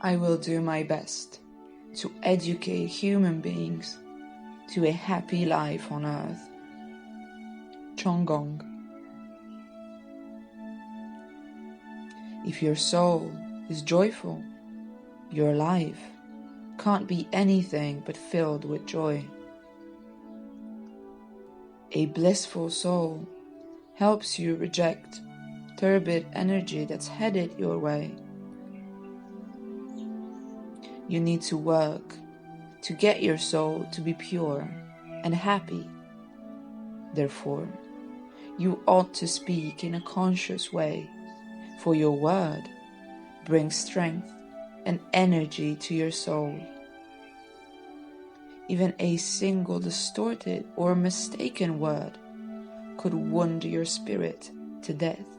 I will do my best to educate human beings to a happy life on earth. Chongong. If your soul is joyful, your life can't be anything but filled with joy. A blissful soul helps you reject turbid energy that's headed your way. You need to work to get your soul to be pure and happy. Therefore, you ought to speak in a conscious way, for your word brings strength and energy to your soul. Even a single distorted or mistaken word could wound your spirit to death.